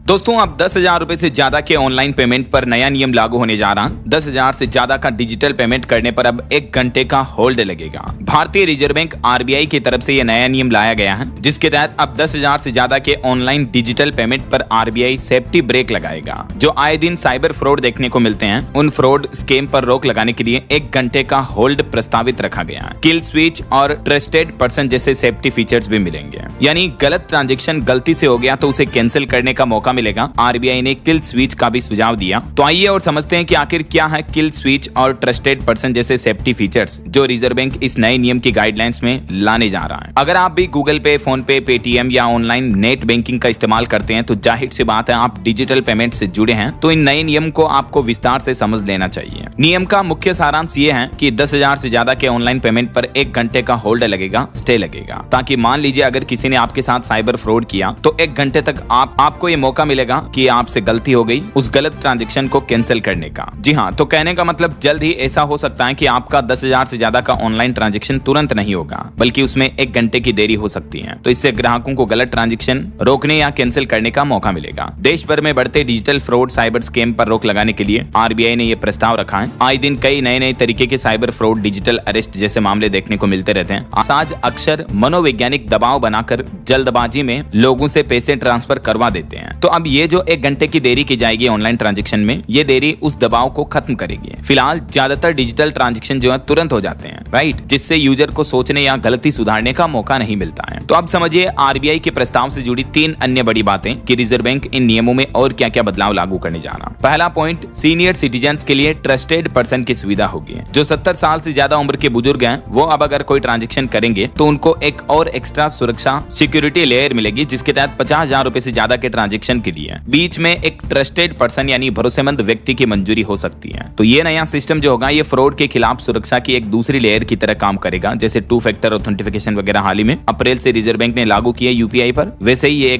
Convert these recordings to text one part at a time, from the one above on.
दोस्तों अब 10,000 रुपए से ज्यादा के ऑनलाइन पेमेंट पर नया नियम लागू होने जा रहा है। 10,000 से ज्यादा का डिजिटल पेमेंट करने पर अब 1 घंटे का होल्ड लगेगा। भारतीय रिजर्व बैंक आरबीआई की तरफ से यह नया नियम लाया गया है, जिसके तहत अब 10,000 से ज्यादा के ऑनलाइन डिजिटल पेमेंट पर आरबीआई सेफ्टी ब्रेक लगाएगा। जो आए दिन साइबर फ्रॉड देखने को मिलते हैं, उन फ्रॉड स्कीम पर रोक लगाने के लिए 1 घंटे का होल्ड प्रस्तावित रखा गया है। किल स्विच और ट्रस्टेड पर्सन जैसे सेफ्टी फीचर्स भी मिलेंगे, यानी गलत ट्रांजेक्शन गलती से हो गया तो उसे कैंसिल करने का मौका मिलेगा। आरबीआई ने किल स्विच का भी सुझाव दिया। तो आइए और समझते हैं कि आखिर क्या है किल स्विच और ट्रस्टेड पर्सन जैसे सेफ्टी फीचर्स जो रिजर्व बैंक इस नए नियम की गाइडलाइंस में लाने जा रहा है। अगर आप भी गूगल पे, फोन पे, पेटीएम या ऑनलाइन नेट बैंकिंग का इस्तेमाल करते हैं तो जाहिर सी बात है आप डिजिटल पेमेंट से जुड़े हैं, तो इन नए नियम को आपको विस्तार से समझ लेना चाहिए। नियम का मुख्य सारांश ये है कि 10,000 से ज्यादा के ऑनलाइन पेमेंट पर 1 घंटे का होल्ड लगेगा, स्टे लगेगा, ताकि मान लीजिए अगर किसी ने आपके साथ साइबर फ्रॉड किया तो 1 घंटे तक आपको ये मौका मिलेगा कि आपसे गलती हो गई उस गलत ट्रांजैक्शन को कैंसिल करने का। जी हाँ, तो कहने का मतलब जल्द ही ऐसा हो सकता है कि आपका 10,000 से ज्यादा का ऑनलाइन ट्रांजैक्शन तुरंत नहीं होगा, बल्कि उसमें 1 घंटे की देरी हो सकती है। तो इससे ग्राहकों को गलत ट्रांजैक्शन रोकने या कैंसिल करने का मौका मिलेगा। देश भर में बढ़ते डिजिटल फ्रॉड साइबर स्कैम पर रोक लगाने के लिए आरबीआई ने यह प्रस्ताव रखा है। आए दिन कई नए तरीके के साइबर फ्रॉड, डिजिटल अरेस्ट जैसे मामले देखने को मिलते रहते हैं। आज अक्सर मनोवैज्ञानिक दबाव बनाकर जल्दबाजी में लोगों से पैसे ट्रांसफर करवा देते हैं। तो अब ये जो 1 घंटे की देरी की जाएगी ऑनलाइन ट्रांजैक्शन में, ये देरी उस दबाव को खत्म करेगी। फिलहाल ज्यादातर डिजिटल ट्रांजैक्शन जो है तुरंत हो जाते हैं, राइट, जिससे यूजर को सोचने या गलती सुधारने का मौका नहीं मिलता है। तो अब समझिए आरबीआई के प्रस्ताव से जुड़ी 3 अन्य बड़ी बातें कि रिजर्व बैंक इन नियमों में और क्या क्या बदलाव लागू करने जा रहा है। पहला पॉइंट, सीनियर सिटीजन्स के लिए ट्रस्टेड पर्सन की सुविधा होगी। जो 70 साल से ज्यादा उम्र के बुजुर्ग हैं, वो अब अगर कोई ट्रांजेक्शन करेंगे तो उनको एक और एक्स्ट्रा सुरक्षा सिक्योरिटी लेयर मिलेगी, जिसके तहत 50,000 रुपए से ज्यादा के ट्रांजेक्शन के लिए बीच में एक ट्रस्टेड पर्सन यानी भरोसेमंद व्यक्ति की मंजूरी हो सकती है। तो ये नया सिस्टम जो होगा ये फ्रॉड के खिलाफ सुरक्षा की एक दूसरी लेयर की तरह काम करेगा। जैसे 2 फैक्टर ऑथेंटिफिकेशन वगैरह हाल ही में अप्रैल से रिजर्व बैंक ने लागू किए यूपीआई पर, वैसे ही ये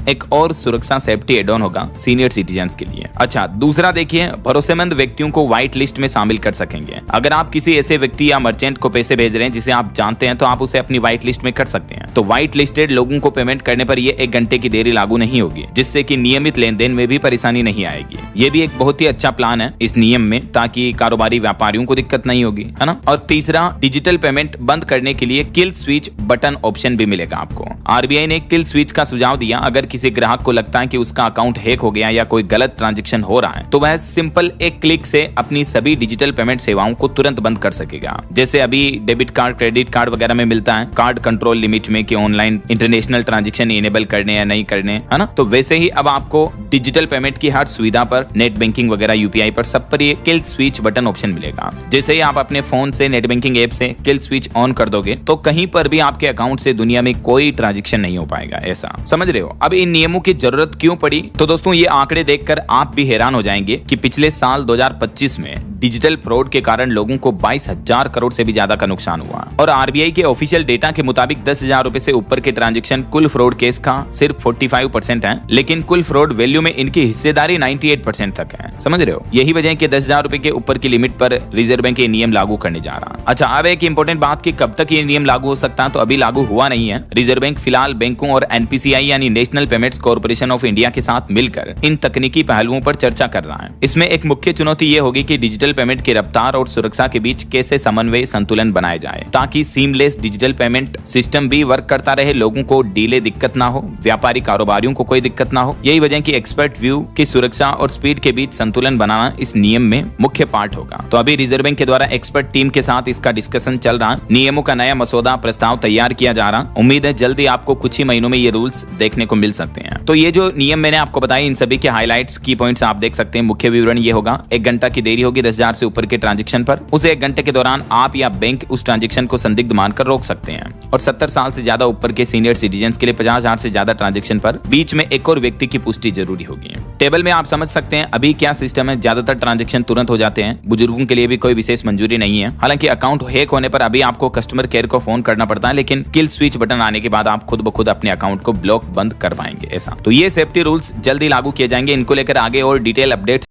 एक और सुरक्षा सेफ्टी एड ऑन होगा सीनियर सिटीजन्स के लिए। अच्छा, दूसरा देखिए, भरोसेमंद व्यक्तियों को व्हाइट लिस्ट में शामिल कर सकेंगे। अगर आप किसी ऐसे व्यक्ति या मर्चेंट को पैसे भेज रहे हैं जिसे आप जानते हैं, तो आप उसे अपनी व्हाइट लिस्ट में कर सकते हैं। तो व्हाइट लिस्टेड लोगों को पेमेंट करने पर ये 1 घंटे की देरी लागू नहीं होगी, जिससे कि नियमित लेन देन में भी परेशानी नहीं आएगी। ये भी एक बहुत ही अच्छा प्लान है इस नियम में, ताकि कारोबारी व्यापारियों को दिक्कत नहीं होगी, है ना। और तीसरा, डिजिटल पेमेंट बंद करने के लिए किल स्विच बटन ऑप्शन भी मिलेगा आपको। आरबीआई ने किल स्विच का सुझाव दिया। अगर किसी ग्राहक को लगता है कि उसका अकाउंट हैक हो गया या कोई गलत ट्रांजैक्शन हो रहा है, तो वह सिंपल 1 क्लिक से अपनी सभी डिजिटल पेमेंट सेवाओं को तुरंत बंद कर सकेगा। जैसे अभी डेबिट कार्ड, क्रेडिट कार्ड वगैरह में मिलता है कार्ड कंट्रोल लिमिट में कि ऑनलाइन इंटरनेशनल ट्रांजैक्शन इनेबल करने या नहीं करने, है ना। तो वैसे ही अब आपको डिजिटल पेमेंट की हर सुविधा पर, नेट बैंकिंग वगैरह, यूपीआई पर, सब पर ये किल स्विच बटन ऑप्शन मिलेगा। जैसे ही आप अपने फोन से नेट बैंकिंग ऐप से किल स्विच ऑन कर दोगे तो कहीं पर भी आपके अकाउंट से दुनिया में कोई ट्रांजैक्शन नहीं हो पाएगा। ऐसा समझ रहे हो। अब इन नियमों की जरूरत क्यों पड़ी? तो दोस्तों ये आंकड़े देखकर आप भी हैरान हो जाएंगे कि पिछले साल 2025 में डिजिटल फ्रॉड के कारण लोगों को 22,000 करोड़ से भी ज्यादा का नुकसान हुआ। और आरबीआई के ऑफिशियल डेटा के मुताबिक 10,000 रुपए से ऊपर के ट्रांजैक्शन कुल फ्रॉड केस का सिर्फ 45% है, लेकिन कुल फ्रॉड वैल्यू में इनकी हिस्सेदारी 98% तक है। समझ रहे हो। यही वजह है कि 10,000 रुपए के ऊपर की लिमिट पर रिजर्व बैंक ये नियम लागू करने जा रहा है। अच्छा, अब एक इंपॉर्टेंट बात कि कब तक ये नियम लागू हो सकता है, तो अभी लागू हुआ नहीं है। रिजर्व बैंक फिलहाल बैंकों और एनपीसीआई यानी national payments corporation of India के साथ मिलकर इन तकनीकी पहलुओं पर चर्चा कर रहा है। इसमें एक मुख्य चुनौती ये होगी कि डिजिटल पेमेंट की रफ्तार और सुरक्षा के बीच कैसे समन्वय संतुलन बनाया जाए, ताकि सीमलेस डिजिटल पेमेंट सिस्टम भी वर्क करता रहे, लोगों को डीले दिक्कत ना हो, व्यापारी कारोबारियों को कोई दिक्कत ना हो। यही वजह की एक्सपर्ट व्यू की सुरक्षा और स्पीड के बीच संतुलन बनाना इस नियम में मुख्य पार्ट होगा। तो अभी रिजर्व बैंक के द्वारा एक्सपर्ट टीम के साथ इसका डिस्कशन चल रहा है। नियमों का नया मसौदा प्रस्ताव तैयार किया जा रहा। उम्मीद है जल्दी आपको कुछ ही महीनों में ये रूल्स देखने को मिल सकते हैं। तो ये जो नियम मैंने आपको बताया, इन सभी के हाइलाइट्स, की पॉइंट्स आप देख सकते हैं। मुख्य विवरण ये होगा, 1 घंटा की देरी होगी 10,000 से ऊपर के ट्रांजैक्शन पर। उस 1 घंटे के दौरान आप या बैंक उस ट्रांजैक्शन को संदिग्ध मानकर रोक सकते हैं। और 70 साल से ज्यादा ऊपर के सीनियर सिटीजन्स के लिए 50,000 से ज्यादा ट्रांजैक्शन पर बीच में एक और व्यक्ति की पुष्टि जरूरी होगी। टेबल में आप समझ सकते हैं अभी क्या सिस्टम है। ज्यादातर ट्रांजैक्शन तुरंत हो जाते हैं। बुजुर्गों के लिए भी कोई विशेष मंजूरी नहीं है। हालांकि अकाउंट हैक होने पर अभी आपको कस्टमर केयर को फोन करना पड़ता है, लेकिन किल स्विच बटन आने के बाद आप खुद ब खुद अपने अकाउंट को ब्लॉक बंद कर पाएंगे। ऐसा तो ये सेफ्टी रूल्स जल्दी लागू किए जाएंगे। इनको लेकर आगे और डिटेल अपडेट्स